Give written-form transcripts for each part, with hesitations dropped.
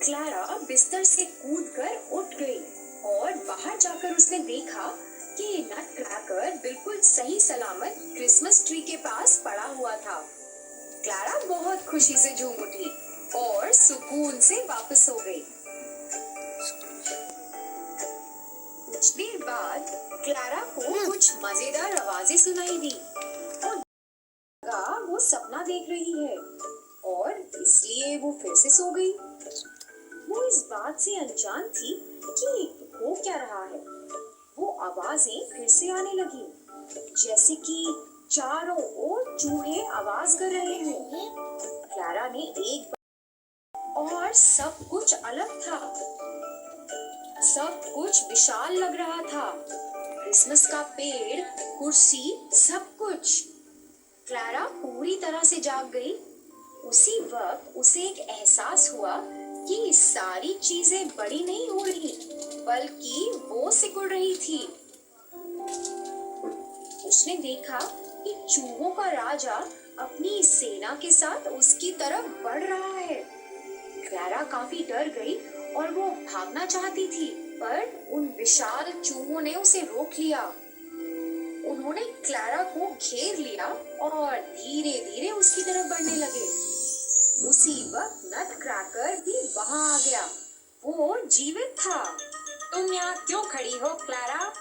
Clara बिस्तर से कूदकर उठ गई और बाहर जाकर उसने देखा कि नट क्रैकर बिल्कुल सही सलामत क्रिसमस ट्री के पास पड़ा हुआ था। क्लारा बहुत खुशी से झूम उठी और सुकून से वापस सो गई। कुछ देर बाद क्लारा को कुछ मजेदार आवाजें सुनाई दी और लगा वो सपना देख रही है और इसलिए वो फिर से सो गई। वो इस बात से अनजान थी कि हो क्या रहा है। वो आवाजें फिर से आने लगी, जैसे कि चारों ओर चूहे आवाज कर रहे हों। क्लारा ने एक बार और सब कुछ अलग था। सब कुछ विशाल लग रहा था। क्रिसमस का पेड़, कुर्सी, सब कुछ। क्लारा पूरी तरह से जाग गई। उसी वक्त उसे एक एहसास हुआ कि सारी चीजें बड़ी नहीं हो रही, बल्कि वो सिकुड़ रही थी। उसने देखा कि चूहों का राजा अपनी सेना के साथ उसकी तरफ बढ़ रहा है। क्लारा काफी डर गई और वो भागना चाहती थी, पर उन विशाल चूहों ने उसे रोक लिया। उन्होंने क्लारा को घेर लिया और धीरे धीरे उसकी तरफ बढ़ने लगे। उसी वक्त नट क्रैकर भी वहां आ गया। वो जीवित था। तुम यहाँ क्यों खड़ी हो क्लारा?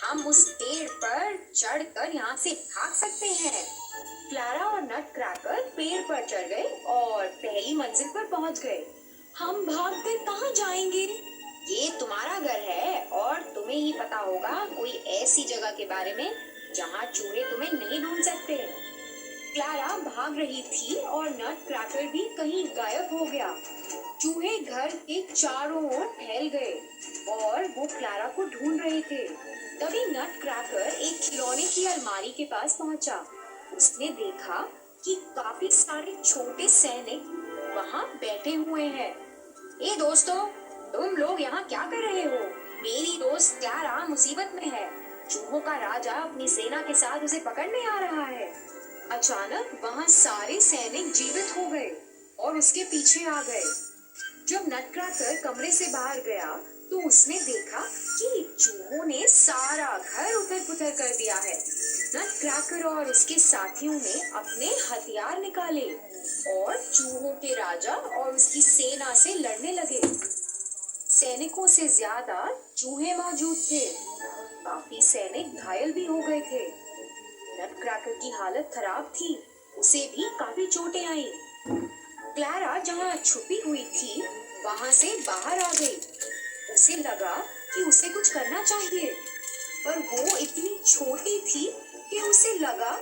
हम उस पेड़ पर चढ़कर यहाँ से भाग सकते हैं। क्लारा और नट क्रैकर पेड़ पर चढ़ गए और पहली मंजिल पर पहुंच गए। हम भागकर कहाँ जाएंगे? ये तुम्हारा घर है और तुम्हें ही पता होगा कोई ऐसी जगह के बारे में जहाँ चूहे तुम्हें नहीं ढूंढ सकते। क्लारा भाग रही थी और नट क्रैकर भी कहीं गायब हो गया। चूहे घर के चारों ओर फैल गए और वो क्लारा को ढूंढ रहे थे। तभी नट क्रैकर एक खिलौने की अलमारी के पास पहुंचा। उसने देखा कि काफी सारे छोटे सैनिक वहां बैठे हुए हैं। ए दोस्तों, तुम लोग यहाँ क्या कर रहे हो? मेरी दोस्त क्लारा मुसीबत में है। चूहों का राजा अपनी सेना के साथ उसे पकड़ने आ रहा है। अचानक वहां सारे सैनिक जीवित हो गए और उसके पीछे आ गए। जब नटक्रैकर कमरे से बाहर गया तो उसने देखा कि चूहों ने सारा घर उथल-पुथल कर दिया है। नटक्रैकर और उसके साथियों ने अपने हथियार निकाले और चूहों के राजा और उसकी सेना से लड़ने लगे। सैनिकों से ज्यादा चूहे मौजूद थे। काफी सैनिक घायल भी हो गए थे। नटक्रैकर की हालत खराब थी। उसे भी काफी चोटें आई। क्लारा जहाँ छुपी हुई थी वहां से बाहर आ गई। उसे लगा कि उसे कुछ करना चाहिए, पर वो इतनी छोटी थी कि उसे लगा